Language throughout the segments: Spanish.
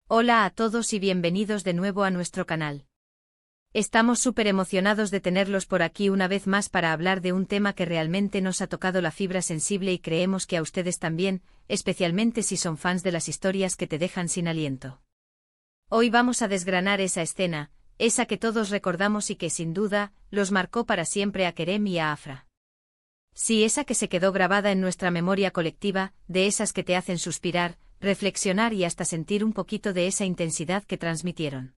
Hola a todos y bienvenidos de nuevo a nuestro canal. Estamos súper emocionados de tenerlos por aquí una vez más para hablar de un tema que realmente nos ha tocado la fibra sensible y creemos que a ustedes también, especialmente si son fans de las historias que te dejan sin aliento. Hoy vamos a desgranar esa escena, esa que todos recordamos y que sin duda, los marcó para siempre a Kerem y a Afra. Sí, esa que se quedó grabada en nuestra memoria colectiva, de esas que te hacen suspirar, reflexionar y hasta sentir un poquito de esa intensidad que transmitieron.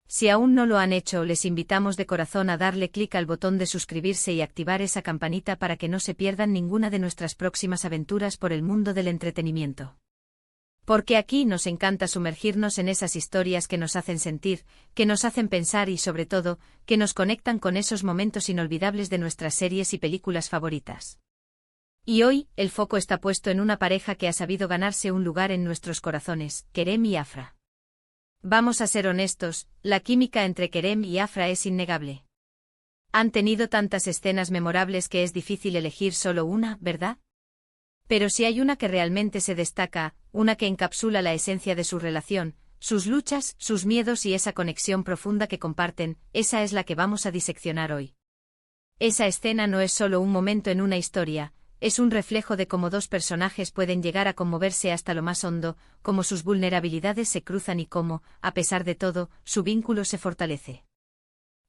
Si aún no lo han hecho, les invitamos de corazón a darle clic al botón de suscribirse y activar esa campanita para que no se pierdan ninguna de nuestras próximas aventuras por el mundo del entretenimiento. Porque aquí nos encanta sumergirnos en esas historias que nos hacen sentir, que nos hacen pensar y sobre todo, que nos conectan con esos momentos inolvidables de nuestras series y películas favoritas. Y hoy, el foco está puesto en una pareja que ha sabido ganarse un lugar en nuestros corazones, Kerem y Afra. Vamos a ser honestos, la química entre Kerem y Afra es innegable. Han tenido tantas escenas memorables que es difícil elegir solo una, ¿verdad? Pero si hay una que realmente se destaca, una que encapsula la esencia de su relación, sus luchas, sus miedos y esa conexión profunda que comparten, esa es la que vamos a diseccionar hoy. Esa escena no es solo un momento en una historia, es un reflejo de cómo dos personajes pueden llegar a conmoverse hasta lo más hondo, cómo sus vulnerabilidades se cruzan y cómo, a pesar de todo, su vínculo se fortalece.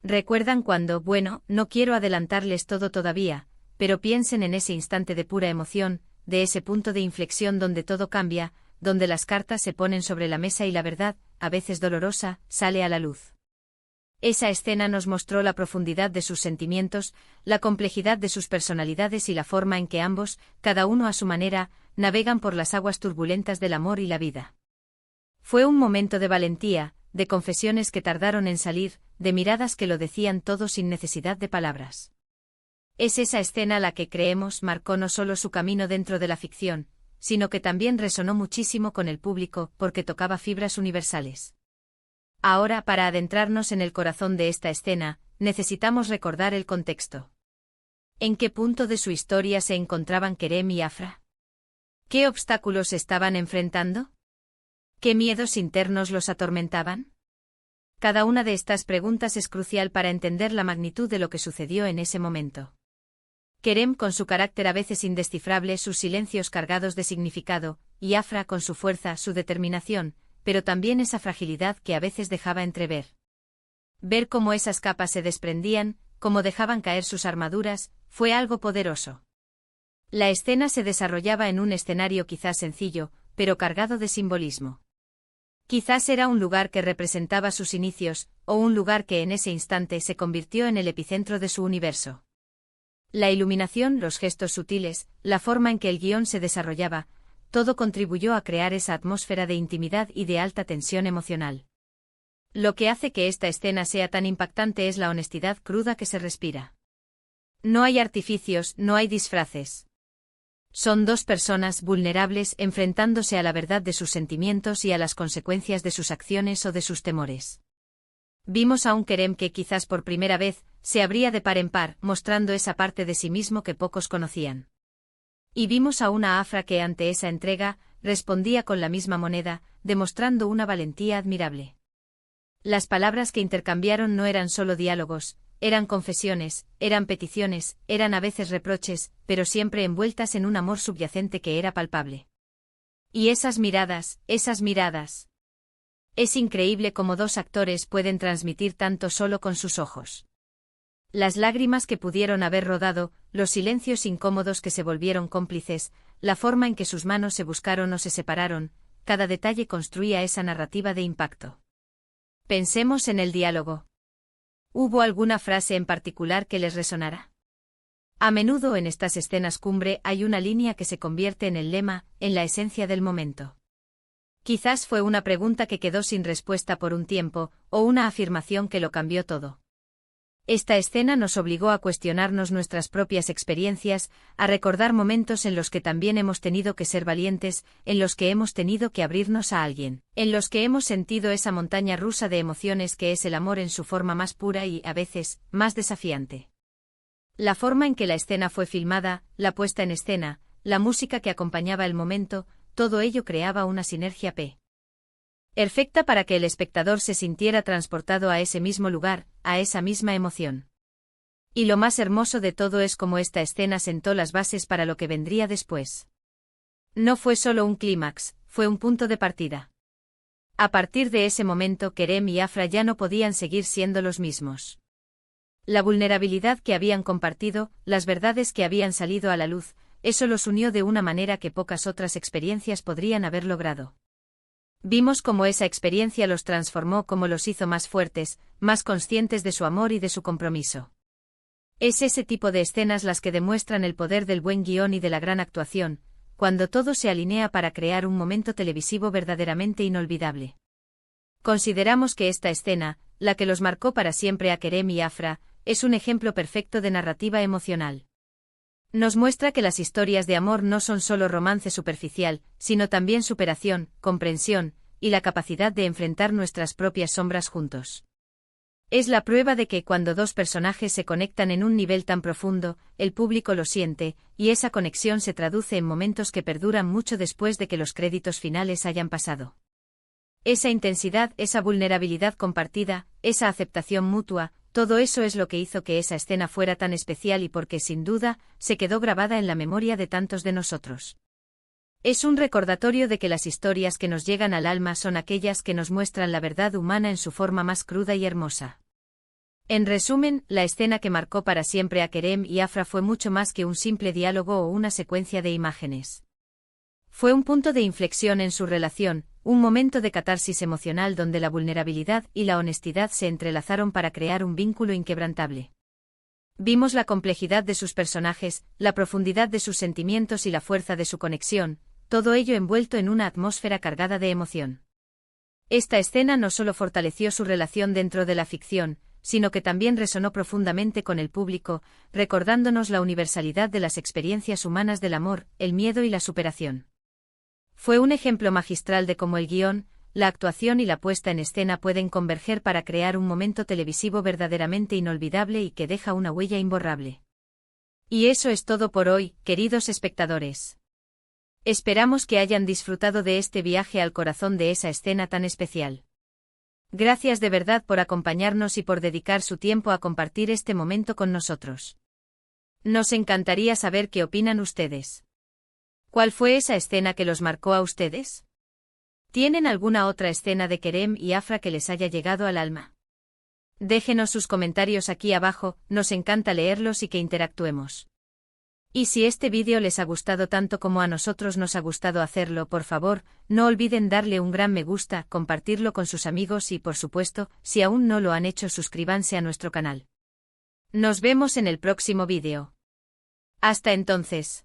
¿Recuerdan cuando, no quiero adelantarles todo todavía, pero piensen en ese instante de pura emoción, de ese punto de inflexión donde todo cambia, donde las cartas se ponen sobre la mesa y la verdad, a veces dolorosa, sale a la luz? Esa escena nos mostró la profundidad de sus sentimientos, la complejidad de sus personalidades y la forma en que ambos, cada uno a su manera, navegan por las aguas turbulentas del amor y la vida. Fue un momento de valentía, de confesiones que tardaron en salir, de miradas que lo decían todo sin necesidad de palabras. Es esa escena la que creemos marcó no solo su camino dentro de la ficción, sino que también resonó muchísimo con el público porque tocaba fibras universales. Ahora, para adentrarnos en el corazón de esta escena, necesitamos recordar el contexto. ¿En qué punto de su historia se encontraban Kerem y Afra? ¿Qué obstáculos estaban enfrentando? ¿Qué miedos internos los atormentaban? Cada una de estas preguntas es crucial para entender la magnitud de lo que sucedió en ese momento. Kerem con su carácter a veces indescifrable, sus silencios cargados de significado, y Afra con su fuerza, su determinación, pero también esa fragilidad que a veces dejaba entrever. Ver cómo esas capas se desprendían, cómo dejaban caer sus armaduras, fue algo poderoso. La escena se desarrollaba en un escenario quizás sencillo, pero cargado de simbolismo. Quizás era un lugar que representaba sus inicios, o un lugar que en ese instante se convirtió en el epicentro de su universo. La iluminación, los gestos sutiles, la forma en que el guión se desarrollaba, todo contribuyó a crear esa atmósfera de intimidad y de alta tensión emocional. Lo que hace que esta escena sea tan impactante es la honestidad cruda que se respira. No hay artificios, no hay disfraces. Son dos personas vulnerables enfrentándose a la verdad de sus sentimientos y a las consecuencias de sus acciones o de sus temores. Vimos a un Kerem que quizás por primera vez se abría de par en par, mostrando esa parte de sí mismo que pocos conocían. Y vimos a una Afra que ante esa entrega, respondía con la misma moneda, demostrando una valentía admirable. Las palabras que intercambiaron no eran solo diálogos, eran confesiones, eran peticiones, eran a veces reproches, pero siempre envueltas en un amor subyacente que era palpable. Y esas miradas, esas miradas. Es increíble cómo dos actores pueden transmitir tanto solo con sus ojos. Las lágrimas que pudieron haber rodado, los silencios incómodos que se volvieron cómplices, la forma en que sus manos se buscaron o se separaron, cada detalle construía esa narrativa de impacto. Pensemos en el diálogo. ¿Hubo alguna frase en particular que les resonara? A menudo en estas escenas cumbre hay una línea que se convierte en el lema, en la esencia del momento. Quizás fue una pregunta que quedó sin respuesta por un tiempo, o una afirmación que lo cambió todo. Esta escena nos obligó a cuestionarnos nuestras propias experiencias, a recordar momentos en los que también hemos tenido que ser valientes, en los que hemos tenido que abrirnos a alguien, en los que hemos sentido esa montaña rusa de emociones que es el amor en su forma más pura y, a veces, más desafiante. La forma en que la escena fue filmada, la puesta en escena, la música que acompañaba el momento, todo ello creaba una sinergia Perfecta para que el espectador se sintiera transportado a ese mismo lugar, a esa misma emoción. Y lo más hermoso de todo es cómo esta escena sentó las bases para lo que vendría después. No fue solo un clímax, fue un punto de partida. A partir de ese momento Kerem y Afra ya no podían seguir siendo los mismos. La vulnerabilidad que habían compartido, las verdades que habían salido a la luz, eso los unió de una manera que pocas otras experiencias podrían haber logrado. Vimos cómo esa experiencia los transformó, cómo los hizo más fuertes, más conscientes de su amor y de su compromiso. Es ese tipo de escenas las que demuestran el poder del buen guión y de la gran actuación, cuando todo se alinea para crear un momento televisivo verdaderamente inolvidable. Consideramos que esta escena, la que los marcó para siempre a Kerem y Afra, es un ejemplo perfecto de narrativa emocional. Nos muestra que las historias de amor no son solo romance superficial, sino también superación, comprensión, y la capacidad de enfrentar nuestras propias sombras juntos. Es la prueba de que cuando dos personajes se conectan en un nivel tan profundo, el público lo siente, y esa conexión se traduce en momentos que perduran mucho después de que los créditos finales hayan pasado. Esa intensidad, esa vulnerabilidad compartida, esa aceptación mutua, todo eso es lo que hizo que esa escena fuera tan especial y porque, sin duda, se quedó grabada en la memoria de tantos de nosotros. Es un recordatorio de que las historias que nos llegan al alma son aquellas que nos muestran la verdad humana en su forma más cruda y hermosa. En resumen, la escena que marcó para siempre a Kerem y Afra fue mucho más que un simple diálogo o una secuencia de imágenes. Fue un punto de inflexión en su relación, un momento de catarsis emocional donde la vulnerabilidad y la honestidad se entrelazaron para crear un vínculo inquebrantable. Vimos la complejidad de sus personajes, la profundidad de sus sentimientos y la fuerza de su conexión, todo ello envuelto en una atmósfera cargada de emoción. Esta escena no solo fortaleció su relación dentro de la ficción, sino que también resonó profundamente con el público, recordándonos la universalidad de las experiencias humanas del amor, el miedo y la superación. Fue un ejemplo magistral de cómo el guión, la actuación y la puesta en escena pueden converger para crear un momento televisivo verdaderamente inolvidable y que deja una huella imborrable. Y eso es todo por hoy, queridos espectadores. Esperamos que hayan disfrutado de este viaje al corazón de esa escena tan especial. Gracias de verdad por acompañarnos y por dedicar su tiempo a compartir este momento con nosotros. Nos encantaría saber qué opinan ustedes. ¿Cuál fue esa escena que los marcó a ustedes? ¿Tienen alguna otra escena de Kerem y Afra que les haya llegado al alma? Déjenos sus comentarios aquí abajo, nos encanta leerlos y que interactuemos. Y si este vídeo les ha gustado tanto como a nosotros nos ha gustado hacerlo, por favor, no olviden darle un gran me gusta, compartirlo con sus amigos y, por supuesto, si aún no lo han hecho, suscríbanse a nuestro canal. Nos vemos en el próximo vídeo. Hasta entonces.